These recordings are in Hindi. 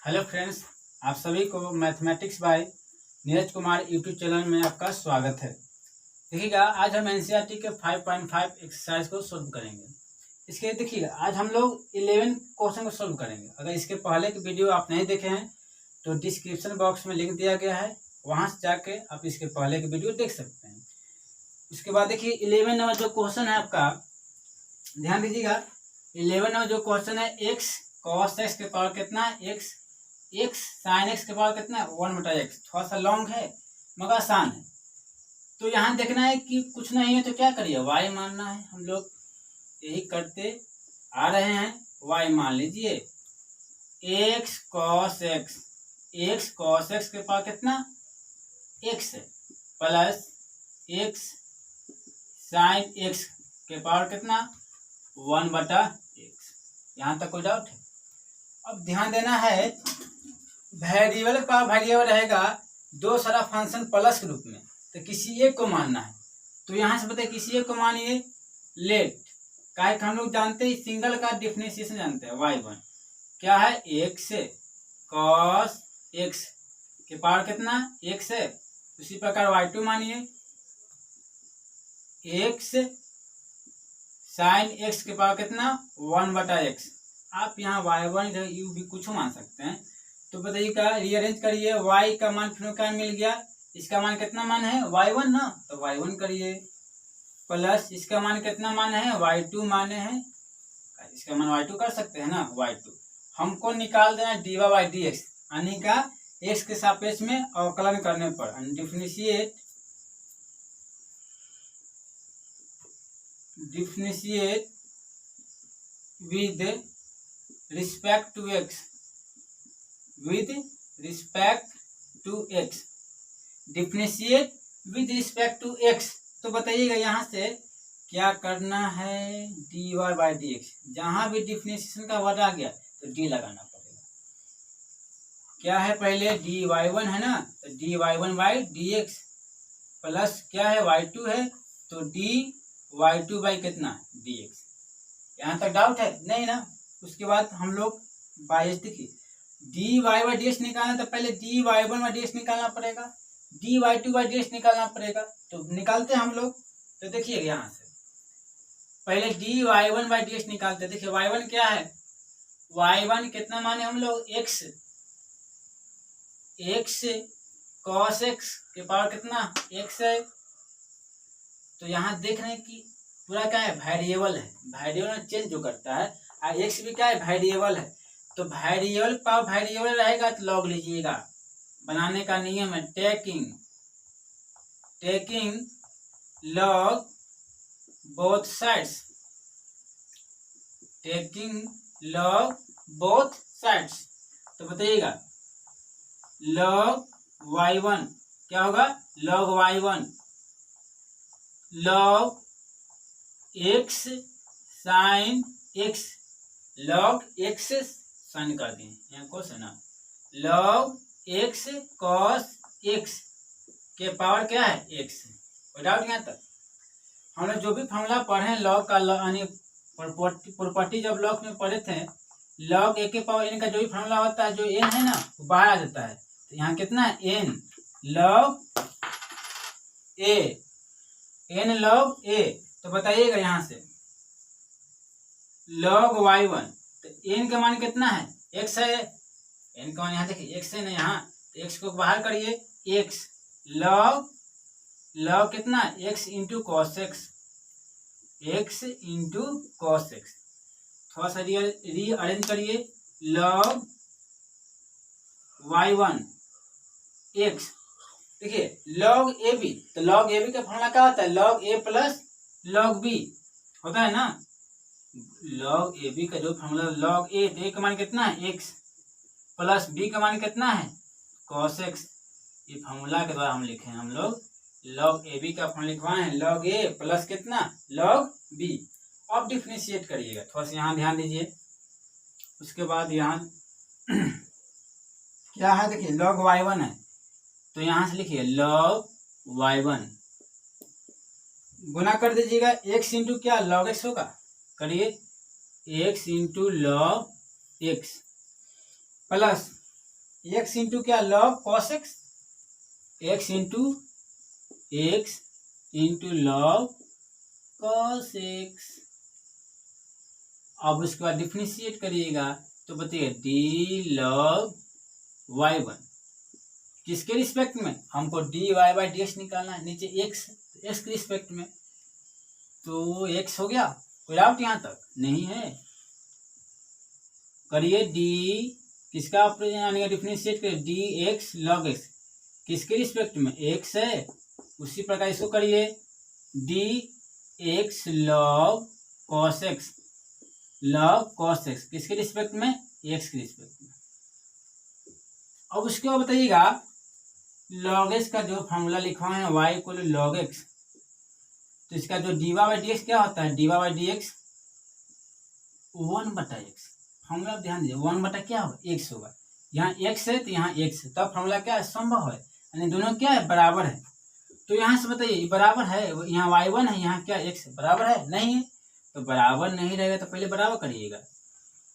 हेलो फ्रेंड्स, आप सभी को mathematics bye Neeraj Kumar YouTube channel में आपका स्वागत है। देखिएगा, आज हम एनसीईआरटी के 5.5 एक्सरसाइज को सोल्व करेंगे। इसके लिए देखिएगा, आज हम लोग 11 क्वेश्चन को सोल्व करेंगे। अगर इसके पहले की वीडियो आप नहीं देखे हैं तो डिस्क्रिप्शन बॉक्स में लिंक दिया गया है, वहाँ से जाके आप इसके पहले की वीडियो देख सकते हैं। उसके बाद देखिए 11 नंबर जो क्वेश्चन है आपका, ध्यान दीजिएगा। 11 नंबर जो क्वेश्चन है, एक्स कॉस एक्स के पावर कितना है, एक्स साइन एक्स के पावर कितना है 1/x। थोड़ा सा लॉन्ग है मगर आसान है। तो यहाँ देखना है कि कुछ नहीं है तो क्या करिए, y मानना है। हम लोग यही करते आ रहे हैं। y मान लीजिए, x cos x के पावर कितना x है, प्लस x साइन x के पावर कितना 1/x। यहाँ तक कोई डाउट है? अब ध्यान देना है, वेरिएबल का वेरिएबल रहेगा दो सारा फंक्शन प्लस के रूप में, तो किसी एक को मानना है। तो यहाँ से बताइए किसी एक को मानिए लेट का हम लोग जानते हैं, सिंगल का डिफरेंशिएशन जानते हैं। y1 क्या है, x cos x के पावर कितना x है। उसी प्रकार y2 मानिए x साइन x के पावर कितना 1/x। आप यहाँ y1 यू भी कुछ मान सकते हैं। तो बताइएगा, रीअरेंज करिए। y का मान फिर क्या मिल गया, इसका मान कितना मान है y1 ना, तो y1 करिए, प्लस इसका मान कितना मान है y2 माने हैं, इसका मान y2 कर सकते हैं ना, y2 हमको निकाल देना dy/dx, यानी का x के सापेक्ष में अवकलन करने पर differentiate with respect to x, differentiate with respect to x। तो बताइएगा यहाँ से क्या करना है, dy/dx। जहां भी डिफरेंशिएशन का वर्ड आ गया तो d लगाना पड़ेगा। क्या है, पहले dy1 है ना, तो dy1/dx, प्लस क्या है y2 है तो dy2 कितना dx। यहाँ तक डाउट है नहीं ना? उसके बाद हम लोग बाईस देखिए, dy/dx निकालना तो पहले dy1/dx निकालना पड़ेगा, dy2/dx निकालना पड़ेगा। तो निकालते हैं हम लोग। तो देखिए यहाँ से पहले dy1/dx निकालते। देखिए y1 क्या है, y1 कितना माने हम लोग x cos x के पावर कितना x है। तो यहाँ देख रहे हैं कि पूरा क्या है, वेरिएबल है। वेरिएबल चेंज जो करता है, और x भी क्या है, वेरिएबल है। तो वेरिएबल पावर वेरिएबल रहेगा तो लॉग लीजिएगा। बनाने का नियम है टेकिंग लॉग बोथ साइड्स, तो बताइएगा लॉग y1 क्या होगा, log y1 log x sine x, log x sine कर दें यहाँ कोस है ना, लॉग x cos x के पावर क्या है x। कोई डाउट यहाँ तक? हम लोग जो भी फॉर्मूला पढ़े लॉग का, यानी प्रॉपर्टी जब लॉग में पढ़े थे, लॉग ए के पावर n का जो भी फॉर्मूला होता है, जो n है ना वो बाहर आ जाता है। तो यहाँ कितना है n लॉग a। तो बताइएगा यहाँ से लॉग y1, तो n का मान कितना है x है, n का मान यहाँ देखिए x है ना, यहाँ तो x को बाहर करिए, x लॉग कितना x इंटू कॉस x। थोड़ा सा रीअरेंज करिए, लॉग y1 x। देखिए लॉग ए बी, तो लॉग ए बी का फॉर्मूला क्या होता है, लॉग ए प्लस लॉग बी होता है ना। लॉग ए बी का जो फॉर्मूला, लॉग ए का मान कितना है x, प्लस बी का मान कितना है cos x। ये फॉर्मूला के द्वारा हम लिखे हैं, हम लोग लॉग ए बी का फॉर्मूला लिखवाए हैं, लॉग ए प्लस कितना लॉग बी। अब डिफरेंशिएट करिएगा, थोड़ा सा यहाँ ध्यान दीजिए। उसके बाद यहाँ क्या है, देखिए लॉग y1 है, तो यहाँ से लिखिए लॉग y1 गुना कर दीजिएगा, x इंटू क्या लॉग x होगा, करिए x into log x plus x into क्या log cos x, x into log cos x. अब उसके बाद डिफरेंशिएट करिएगा तो बताइए डी लॉग वाई वन किसके रिस्पेक्ट में, हमको d y by d x निकालना है, नीचे एक्स एक्स के रिस्पेक्ट में, तो एक्स हो गया। कोई डाउट यहाँ तक नहीं है। करिए डी किसका यानी डिफरेंशिएट करिए डी एक्स लॉग एक्स किसके रिस्पेक्ट में, एक्स है। उसी प्रकार इसको करिए D x log cos x, log cos x किसके रिस्पेक्ट में, एक्स के रिस्पेक्ट में। अब उसके बाद बताइएगा लॉग एक्स का जो फॉर्मूला लिखा है y इक्वल लॉग एक्स, तो इसका जो d y by d x क्या होता है, d y by d x 1/x। Formula ध्यान दीजिए 1/, क्या होगा, x होगा। यहाँ x है तो यहाँ x है, तब फॉर्मूला क्या है, संभव है, यानी दोनों क्या है, बराबर है। तो यहाँ से बताइए बराबर है, यहाँ y1 है, यहाँ क्या x है, बराबर है, नहीं है। तो बराबर नहीं रहेगा तो पहले बराबर करिएगा,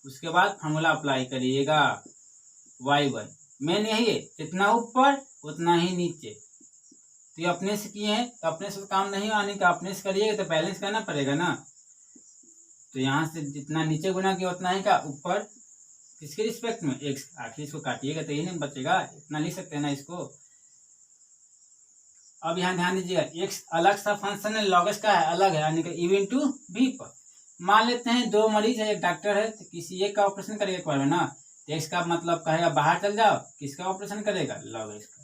उसके बाद फॉर्मूला अप्लाई करिएगा y1। मेन यही है, जितना ऊपर उतना ही नीचे। तो ये अपने से किए हैं तो अपने से तो काम नहीं आने का, अपने से करिएगा तो बैलेंस करना पड़ेगा ना। तो यहाँ से जितना नीचे गुना किया उतना ही का ऊपर किसके रिस्पेक्ट में, एक्स। आखिर इसको काटिएगा तो यही नहीं बचेगा, इतना लिख सकते हैं ना इसको। अब यहाँ ध्यान दीजिएगा एक्स अलग सा फंक्शन है, लॉग एक्स का है अलग है, यानी कि इवन टू बी पर। मान लेते हैं दो मरीज है, एक डॉक्टर है, तो किसी एक का ऑपरेशन करेगा एक बार में ना, तो एक्स का मतलब कहेगा बाहर चल जाओ, किसका ऑपरेशन करेगा, लॉग एक्स का।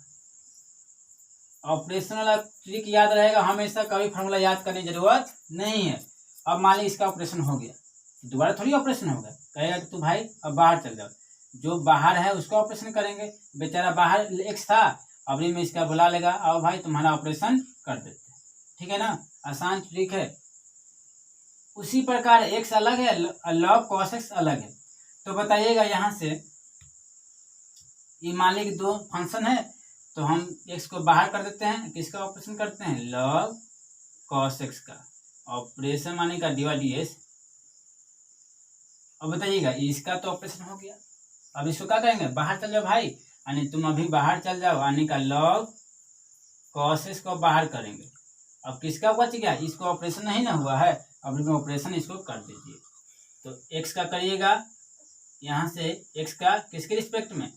ऑपरेशन वाला ट्रिक याद रहेगा हमेशा, कभी फॉर्मूला याद करने की जरूरत नहीं है। अब मान ली इसका ऑपरेशन हो गया, दोबारा थोड़ी ऑपरेशन होगा, कहेगा कि तू भाई अब बाहर चल जाओ, जो बाहर है उसका ऑपरेशन करेंगे। बेचारा बाहर एक्स था, अभी में इसका बुला लेगा, आओ भाई तुम्हारा ऑपरेशन कर देते, ठीक है ना, आसान ट्रिक है। उसी प्रकार एक्स अलग है, लॉग कॉस एक्स अलग है। तो बताइएगा यहाँ से ये मान ली दो फंक्शन है, तो हम एक्स को बाहर कर देते हैं, किसका ऑपरेशन करते हैं, लॉग कॉस एक्स का ऑपरेशन, माने का डी वाई डी एस। अब बताइएगा इसका तो ऑपरेशन हो गया, अब इसको क्या करेंगे, बाहर चल जाओ भाई, यानी तुम अभी बाहर चल जाओ, यानी का लॉग कॉस एक्स को बाहर करेंगे। अब किसका बच गया, इसको ऑपरेशन नहीं ना हुआ है, अब ऑपरेशन इसको कर दीजिए। तो एक्स का करिएगा यहाँ से, एक्स का किसके रिस्पेक्ट में,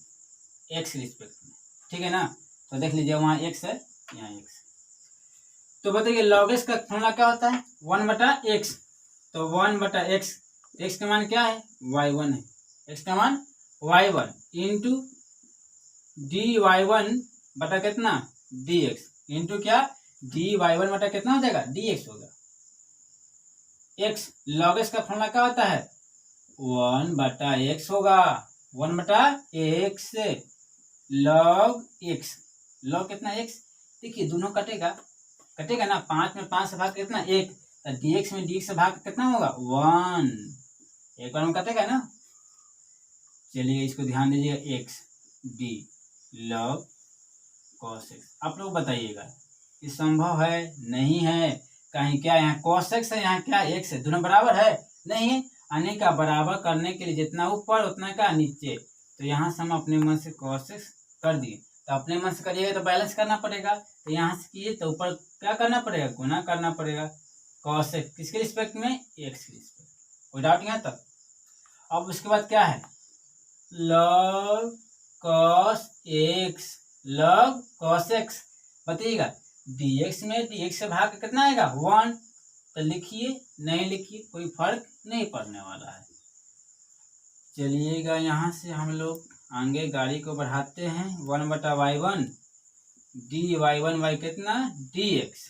एक्स के रिस्पेक्ट में, ठीक है ना। तो देख लीजिए वहाँ एक्स है, यहाँ एक्स। तो बताइए लॉग एक्स का फॉर्मूला क्या होता है, 1/x। तो 1/x, एक्स का मान क्या है, y1 है, एक्स का मान y1 into D y one बटा कितना, डी एक्स, इंटू क्या, डी वाई वन बटा कितना हो जाएगा, डी एक्स होगा। एक्स लॉग एक्स का फॉर्मूला क्या होता है, 1/x होगा, 1/x लॉग एक्स, लॉग कितना एक्स। देखिए दोनों कटेगा, कटेगा ना, 5 में 5 से भाग कितना, 1, तो dx में dx से भाग कितना होगा, 1, एक बार में कटेगा ना। चलिए इसको ध्यान दीजिएगा, x D log cos x. आप लोग बताइएगा ये संभव है, नहीं है, कहीं क्या यहाँ कॉस एक्स है, यहाँ क्या एक्स है, दोनों बराबर है, नहीं है। आने का बराबर करने के लिए जितना ऊपर उतना का नीचे, तो यहाँ से हम अपने मन से कॉस एक्स कर दिए, तो अपने मन से करिएगा तो बैलेंस करना पड़ेगा, तो यहाँ से किए तो ऊपर क्या करना पड़ेगा, गुना करना पड़ेगा, कॉस एक्स किसके रिस्पेक्ट में, एक्स के रिस्पेक्ट। कोई डाउट यहाँ तक। अब उसके बाद क्या है, log cos x, log cos x. बताइएगा dx में dx से भाग कितना आएगा, 1, तो लिखिए, नहीं लिखिए, कोई फर्क नहीं पड़ने वाला है। चलिएगा यहाँ से हम लोग आगे गाड़ी को बढ़ाते हैं, 1/y1 d y one by कितना, dx।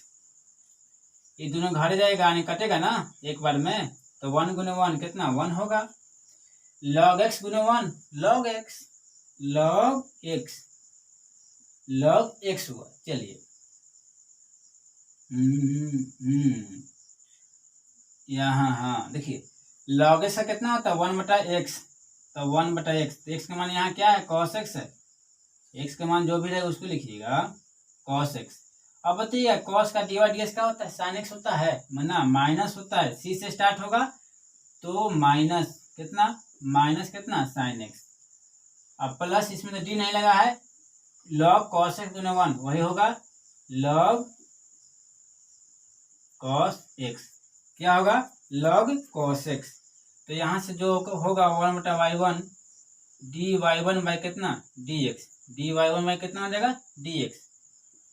ये दोनों घर जाएगा, यानी कटेगा ना एक बार में, तो 1 गुने 1 कितना, 1 होगा। लॉग एक्स गुने 1 log x, log x, log x हुआ। चलिए यहाँ हाँ देखिए लॉग एक्स का कितना होता है, 1/x, तो 1/x, तो एक्स का मान यहाँ क्या है, कॉस एक्स है, एक्स का मान जो भी रहेगा उसको लिखिएगा कॉस एक्स। अब बताइए कॉस का डी वाई डी एक्स क्या होता है, साइन एक्स होता है, ना माइनस होता है, सी से स्टार्ट होगा, तो माइनस कितना, माइनस कितना साइन एक्स। अब प्लस इसमें तो डी नहीं लगा है, log cos x गुना 1 वही होगा log cos x। क्या होगा? log cos x। तो यहाँ से जो होगा 1/y1 dy वन बाई कितना dx, dy वन बाई कितना आ जाएगा dx,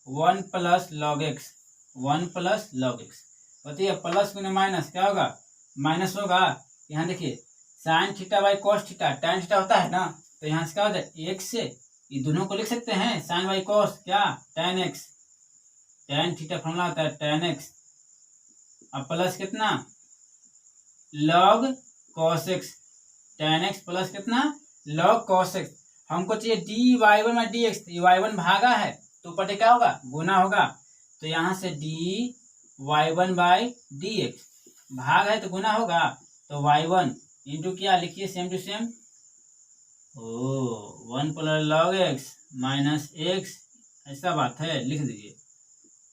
1 plus log x, 1 plus log x। बताइए प्लस गुना माइनस क्या होगा? माइनस होगा। यहाँ देखिए sine theta by cos theta, tan theta होता है ना, तो यहाँ से क्या हो जाए x से ये दोनों को लिख सकते हैं साइन बाई कॉस क्या tan x, tan theta formula होता है tan x। अब प्लस कितना log cos x, tan x plus कितना log cos x। हमको चाहिए dy वन बाई dx, तो y1 भागा है तो ऊपर क्या होगा गुना होगा, तो यहाँ से dy वन बाई dx भाग है तो गुना होगा, तो y1 इंटू क्या लिखिए सेम टू सेम, ओ 1 plus log x minus x, ऐसा बात है लिख दीजिए,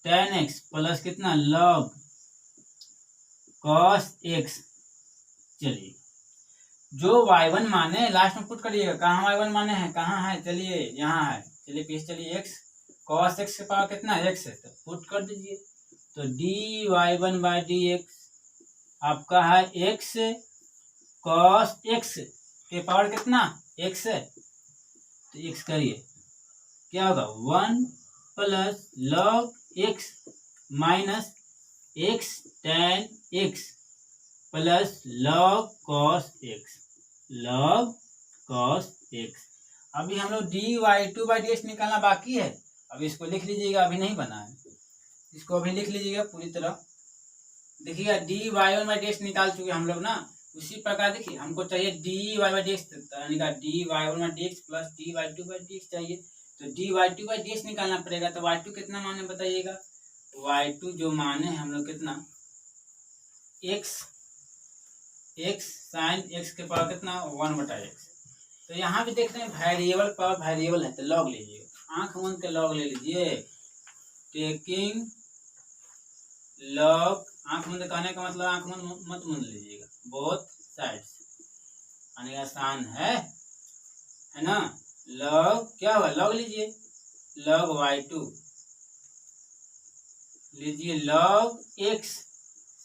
tan x प्लस कितना log cos x। चलिए जो y1 माने लास्ट में पुट करिएगा, कहाँ y1 माने हैं कहाँ है, चलिए यहाँ है, चलिए पीछे चलिए x cos x के पावर कितना है x है, तो पुट कर दीजिए, तो dy वन बाई dx आपका है x cos x के पावर कितना x है, तो x करिए क्या होगा 1 plus log x minus x tan x plus log cos x, log cos x। अभी हम लोग dy2 बाई dx निकालना बाकी है, अभी इसको लिख लीजिएगा, अभी नहीं बना है, इसको अभी लिख लीजिएगा पूरी तरह। देखिएगा dy वन बाई dx निकाल चुके हम लोग ना, उसी प्रकार देखिए हमको चाहिए dy बाई dx, यानी का dy one by dx plus dy2 by dx चाहिए, तो dy2 बाई dx निकालना पड़ेगा। तो y2 कितना माने बताइएगा, y2 जो माने हम लोग कितना x साइन x के पावर कितना 1/x। तो यहाँ भी देख रहे हैं वेरिएबल पावर वेरिएबल है, तो लॉग लीजिएगा, आंख मूंद के लॉग ले लीजिए, टेकिंग लॉग, आंख मूंद कहने का मतलब आंख मूंद मत मूंद लीजिएगा, बोथ साइड्स, यानी आसान है ना। लॉग क्या हुआ, लॉग लीजिए, लॉग y2 लीजिए, लॉग x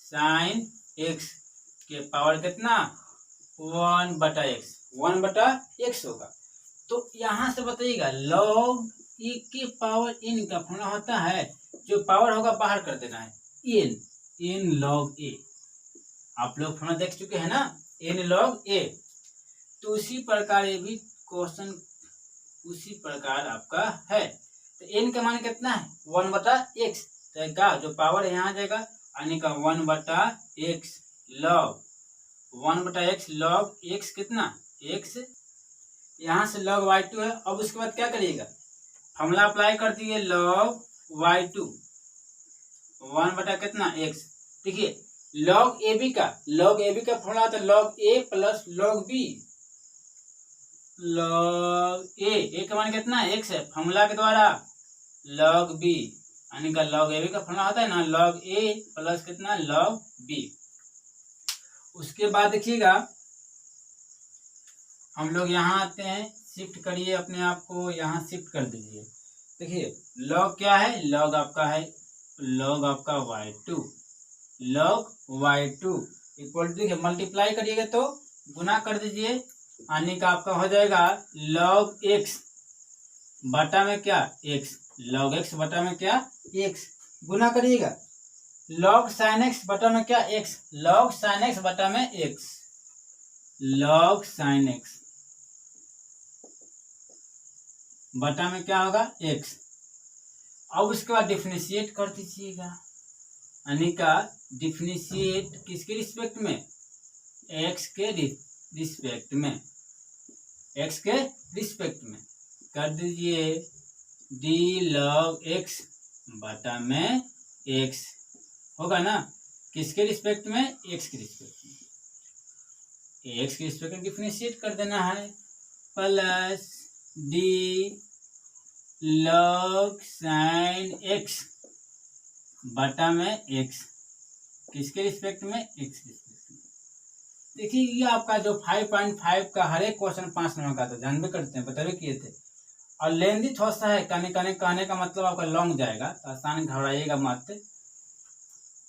साइन x के पावर कितना 1/x, 1/x होगा। तो यहाँ से बताइएगा log e के पावर n का फॉर्मूला होता है, जो पावर होगा बाहर कर देना है n log a, आप लोग फॉर्मूला देख चुके हैं ना n log a। तो उसी प्रकार ये भी क्वेश्चन उसी प्रकार आपका है, तो n का मान कितना है 1/x, तो का जो पावर यहाँ आ जाएगा यानी का 1/x log 1/x log x कितना x, यहाँ से log y2 है। अब उसके बाद क्या करिएगा, फॉर्मूला अप्लाई कर दिए log y2 1 कितना x। देखिए log ab का फॉर्मूला होता है log a plus log b, log a का मान कितना x है, फॉर्मूला के द्वारा log b, यानी का log ab का फॉर्मूला होता है ना log a प्लस कितना log b। उसके बाद देखिएगा हम लोग यहाँ आते हैं, शिफ्ट करिए अपने आप को, यहाँ शिफ्ट कर दीजिए। देखिए log क्या है, log आपका है log आपका y2, log y2 equal to देखिए मल्टीप्लाई करिएगा तो गुना कर दीजिए, यानी का आपका हो जाएगा log x बटा में क्या x, log x बटा में क्या x, गुना करिएगा log sin x बटा में क्या x, log sin x बटा में x, log sin x बटा में क्या होगा x। अब उसके बाद डिफरेंशिएट कर दीजिएगा, यानी का डिफरेंशिएट किसके रिस्पेक्ट में, x के रिस्पेक्ट में, x के रिस्पेक्ट में कर दीजिए d log x बटा में x होगा ना, किसके रिस्पेक्ट में x के रिस्पेक्ट में, x के रिस्पेक्ट में डिफरेंशिएट कर देना है, plus d log sin x बटा में x, किसके रिस्पेक्ट में x के रिस्पेक्ट में, देखिए ये आपका जो 5.5 का हर एक क्वेश्चन 5 नंबर का था, जानबे करते हैं, बतावे किए थे। और लेंदी थोड़ा सा है, कहने का मतलब आपका लॉन्ग जाएगा, तो आसान घबराइएगा मत,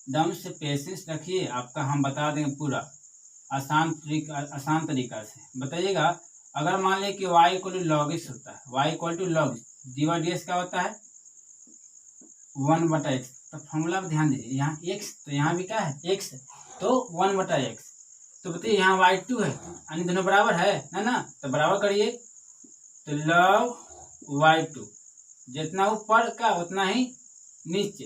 दम से पेशेंस रखिए, आपका हम बता देंगे पूरा आसान तरीका से। बताइएगा, अगर मान लिया कि y equal to log x होता है, y equal to log d क्या होता है 1/x, तो फॉर्मूला पर ध्यान दीजिए, यहाँ x तो यहाँ भी क्या है x है, तो 1/x, तो बताइए यहाँ y2 है, यानी दोनों बराबर है ना, तो बराबर करिए, तो लॉग y2 जितना ऊपर का उतना ही नीचे,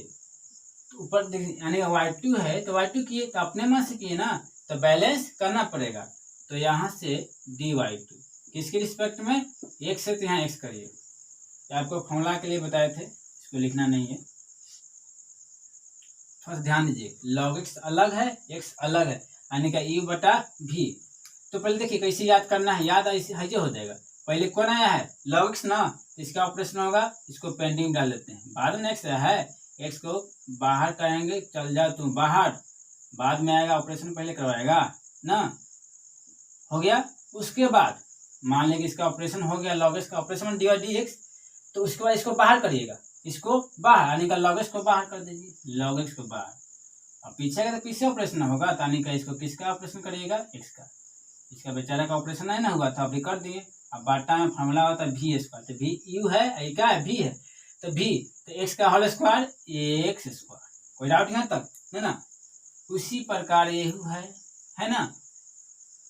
तो ऊपर यानी y2 है तो y2 किए, तो अपने मन से किए ना, तो बैलेंस करना पड़ेगा, तो यहाँ से dy2 किसके रिस्पेक्ट में x से, तो यहाँ x करिए, आपको फॉर्मूला के लिए बताए थे, इसको लिखना नहीं है, थोड़ा ध्यान दीजिए, लॉग एक्स अलग है, एक्स अलग है, यानी का यू बटा भी। तो पहले देखिए कैसे याद करना है, याद ऐसे हो जाएगा, पहले कौन आया है लॉग एक्स ना, तो इसका ऑपरेशन होगा, इसको पेंडिंग डाल देते हैं, बाद में एक्स है, एक्स को बाहर करेंगे, चल जा तू बाहर, बाद में आएगा ऑपरेशन, पहले करवाएगा ना, हो गया। उसके बाद मान लेंगे इसका ऑपरेशन हो गया, लॉग एक्स का ऑपरेशन डी एक्स, तो उसके बाद इसको बाहर करिएगा, इसको बाहर, यानी का लॉग एक्स को बाहर कर दीजिए, लॉग एक्स को बाहर, और पीछे का तो पीछे ऑपरेशन होगा, यानी का इसको किसका ऑपरेशन करिएगा एक्स का, इसका बेचारा का ऑपरेशन नहीं ना हुआ था, अभी कर दिए। अब बाटा में फॉर्मूला होता है भी स्क्वायर, तो भी यू है, क्या है भी है, तो भी, तो एक्स का होल स्क्वायर एक्स स्क्वायर, कोई डाउट यहाँ तक है ना। उसी प्रकार ये है ना,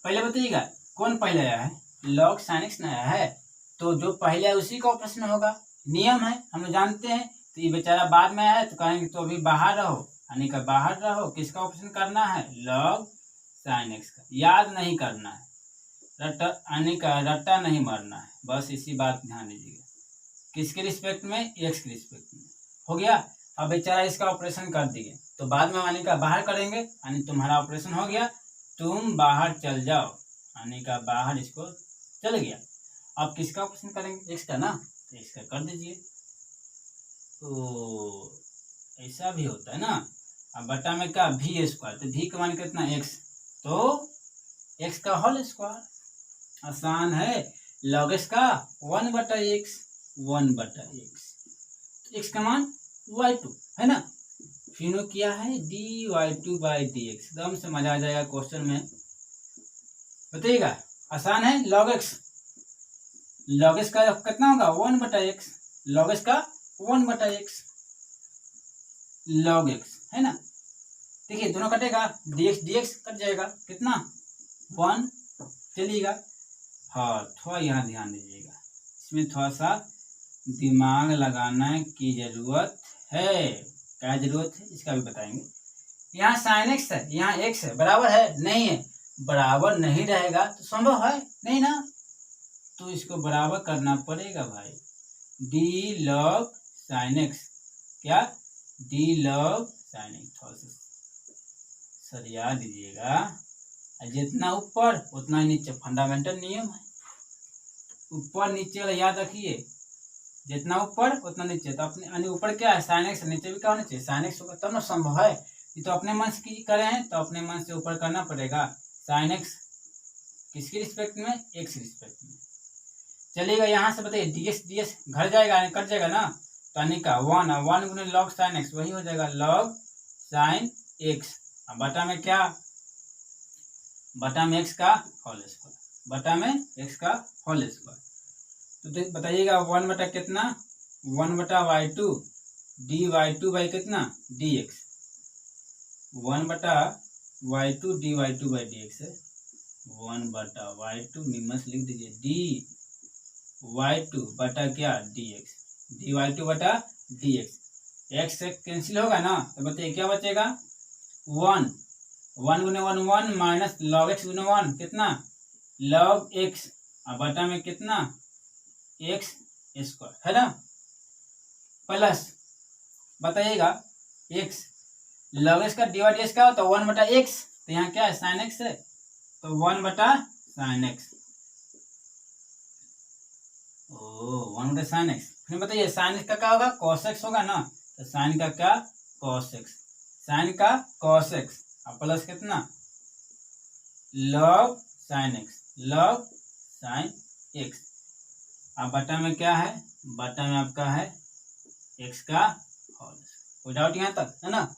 पहले बताइएगा कौन पहले आया है, लॉग साइन एक्स नया है, तो जो पहले है उसी का ऑपरेशन होगा, नियम है हम लोग जानते हैं, तो ये बेचारा बाद में आया तो कहेंगे तो अभी बाहर रहो, यानी का बाहर रहो, किसका ऑपरेशन करना है लॉग साइन एक्स का, याद नहीं करना है, रट्टा यानी का रट्टा नहीं मारना है, बस इसी बात ध्यान दीजिएगा, किसके रिस्पेक्ट में एक्स के रिस्पेक्ट में, हो गया। अब बेचारा इसका ऑपरेशन कर दिए, तो बाद में यानी का बाहर करेंगे, यानी तुम्हारा ऑपरेशन हो गया, तुम बाहर चल जाओ, यानी का बाहर इसको चल गया। अब किसका ऑपरेशन करेंगे एक्स का ना, तो इसका कर दीजिए, तो ऐसा भी होता है ना। अब बटा में क्या भी स्क्वायर, तो भी का मान कितना एक्स, तो एक्स का होल स्क्वायर, आसान है, लॉग एक्स का 1/x, 1/x, एक्स का मान y2 है ना, फिर किया है dy2/dx, एकदम से मजा आ जाएगा क्वेश्चन में, बताइएगा आसान है। लॉग एक्स का कितना होगा 1/x, लॉग एक्स का 1/x, लॉग एक्स है ना, देखिए दोनों कटेगा, dx कट जाएगा, कितना 1 चलिएगा। हाँ थोड़ा यहाँ ध्यान दीजिएगा, इसमें थोड़ा सा दिमाग लगाने की जरूरत है, क्या जरूरत है इसका भी बताएंगे। यहाँ साइन एक्स है, यहाँ एक्स है, बराबर है नहीं है, बराबर नहीं रहेगा तो संभव है नहीं ना, तो इसको बराबर करना पड़ेगा भाई, डी लॉग साइन एक्स, क्या डी लॉग साइन एक्स, थोड़ा सा सरिया दीजिएगा, जितना ऊपर उतना नीचे, फंडामेंटल नियम है, ऊपर नीचे वाला याद रखिए, जितना ऊपर उतना नीचे, तो अपने यानी ऊपर क्या है साइन एक्स, नीचे भी क्या होना चाहिए साइन एक्स होगा, तब ना संभव है, ये तो अपने मन से की करे हैं, तो अपने मन से ऊपर करना पड़ेगा, साइन एक्स किसके रिस्पेक्ट में एक्स रिस्पेक्ट में, चलिएगा। यहाँ से बताइए ds घर जाएगा कट जाएगा ना, तो यानी का 1 गुने लॉग साइन एक्स, वही हो जाएगा लॉग साइन एक्स, बटा में क्या, बटा में एक्स का होल स्क्वायर, बटा में एक्स का होल स्क्वायर, तो बताइएगा 1 बटा कितना 1/y2 dy2 बाई कितना dx, 1/y2 dy2 by dx है, 1/y2 निम्न से लिख दीजिए dy2 बटा क्या dx, dy2 बटा dx, x से कैंसिल होगा ना, तो बताइए क्या बचेगा 1 गुने 1 माइनस लॉग एक्स गुने 1 कितना लॉग एक्स, और बटा में कितना एक्स स्क्वायर है ना, प्लस बताइएगा एक्स, लॉग एक्स का dy/dx क्या होता है 1/x, तो यहाँ क्या है साइन एक्स है, तो 1/sin x, ओ 1/sin x, फिर बताइए साइन एक्स का क्या होगा cos x होगा ना, तो साइन का क्या cos x, साइन का cos x, और प्लस कितना log sine x, log sine x. अब बटा में क्या है, बटा में आपका है एक्स का होल। कोई डाउट यहाँ तक है ना।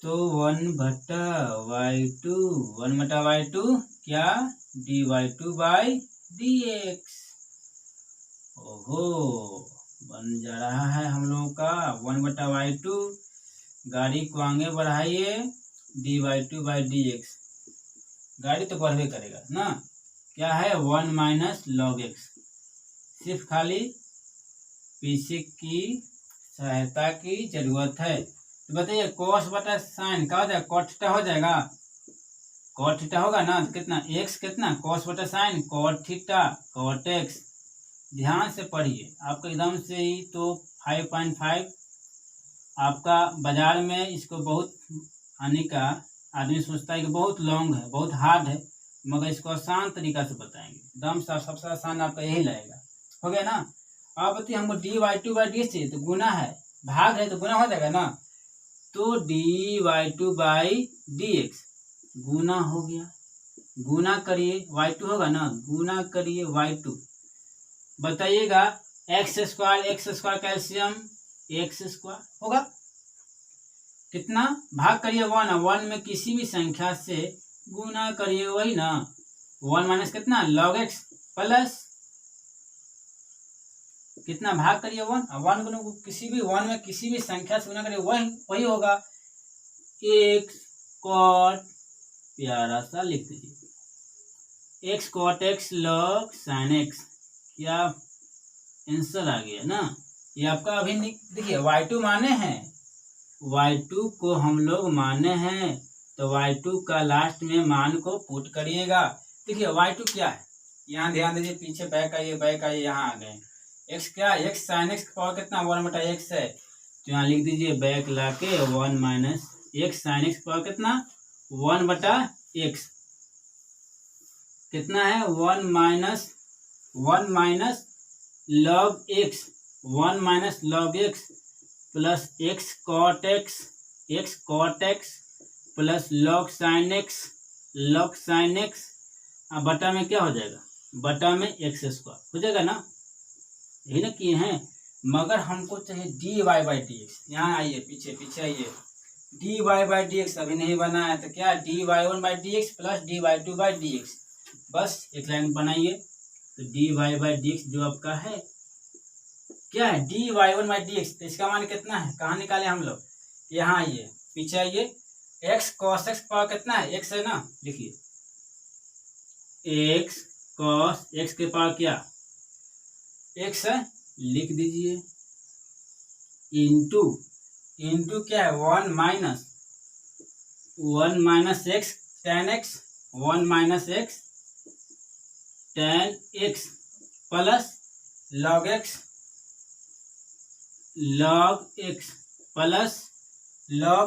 तो 1/y2, 1/y2 क्या, dy2/dx। ओहो, बन जा रहा है हम लोगों का 1/y2। गाड़ी को आगे बढ़ाइए, dy2/dx। गाड़ी तो बढ़वे करेगा ना। क्या है, 1 - log x। सिर्फ खाली पीछे की सहायता की जरूरत है। तो बताइए cos बटा साइन क्या हो जाएगा, cot थीटा हो जाएगा। cot थीटा होगा ना, कितना x, कितना cos बटा sine cot theta cot x। ध्यान से पढ़िए, आपको एकदम से ही तो 5.5 आपका बाजार में इसको बहुत आने का आदमी सोचता है कि बहुत लॉन्ग है, बहुत हार्ड है, मगर इसको आसान तरीका से बताएंगे। एकदम सबसे आसान आपका यही लगेगा। हो गया ना। अब बताइए हमको dy2/dx चाहिए, तो गुना है, भाग है तो गुना हो जाएगा ना। तो dy2/dx गुना हो गया, गुना करिए y2 होगा ना, गुना करिए y2। बताइएगा x² कैल्शियम x² होगा कितना, भाग करिए 1 में किसी भी संख्या से गुना करिए, वही ना। 1 - कितना log x प्लस कितना, भाग करिए 1 को किसी भी 1 में किसी भी संख्या से गुना करिए, वही होगा x cot, प्यारा सा लिख दीजिए x cot x log sin x। क्या आंसर आ गया ना। ये आपका अभी देखिए y2 माने हैं, y2 को हम लोग माने हैं, तो y2 का लास्ट में मान को पुट करिएगा। देखिए y2 क्या है, यहाँ ध्यान दीजिए, पीछे बैक आइए, यहाँ आ गए। x क्या, x sin x का पावर कितना 1/x है, तो यहाँ लिख दीजिए बैक लाके 1 - x sin x का पावर कितना 1/x कितना है 1 - log x, 1 - log x plus x cot x plus log sin x। अब बटा में क्या हो जाएगा, बटा में x² हो जाएगा ना, यही ना किए हैं। मगर हमको चाहिए dy/dx। यहाँ आइए, पीछे आइए, dy/dx अभी नहीं बना है, तो क्या dy1/dx प्लस dy2/dx। बस एक लाइन बनाइए, तो dy/dx जो आपका है क्या है dy1/dx, तो इसका मान कितना है, कहाँ निकाले हम लोग, यहाँ आइए, पीछे आइए, x cos x पावर कितना है, x है ना, लिखिए x cos x के पावर क्या x है, लिख दीजिए, इंटू क्या है 1 - x tan x, 1 - x tan x plus log x plus log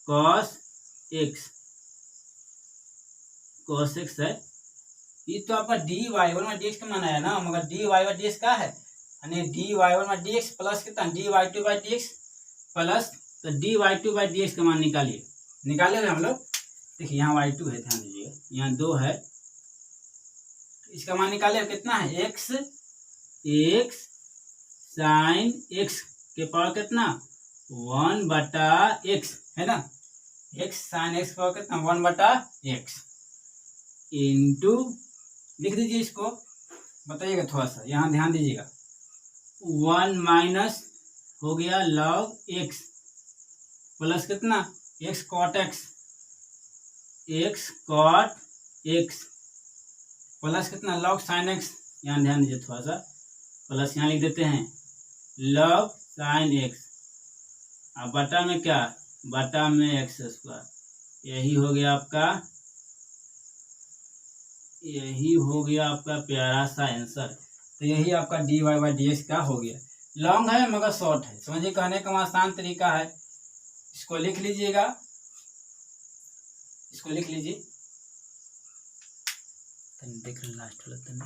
cos x है। ये तो आपका dy1/dx का माना है ना, मगर dy/dx का है, यानी dy1/dx प्लस कितना dy2/dx प्लस, तो dy2/dx का मान निकाले हम लोग। देखिए यहाँ y2 है, ध्यान दीजिए, यहाँ 2 है, इसका मान निकाले कितना है x sin x के पावर कितना 1/x है ना, x sin x पावर कितना 1/x इंटू, लिख दीजिए इसको, बताइएगा थोड़ा सा, यहाँ ध्यान दीजिएगा, 1 - हो गया log x प्लस कितना x cot x प्लस कितना log sin x, यहाँ ध्यान दीजिए थोड़ा सा, प्लस यहाँ लिख देते हैं log sin x। अब बटा में क्या, बटा में x²। यही हो गया आपका प्यारा सा आंसर। तो यही आपका dy/dx का हो गया। लॉन्ग है मगर शॉर्ट है, समझिए, कहने का आसान तरीका है। इसको लिख लीजिएगा, देख लीजिए, लास्ट वाला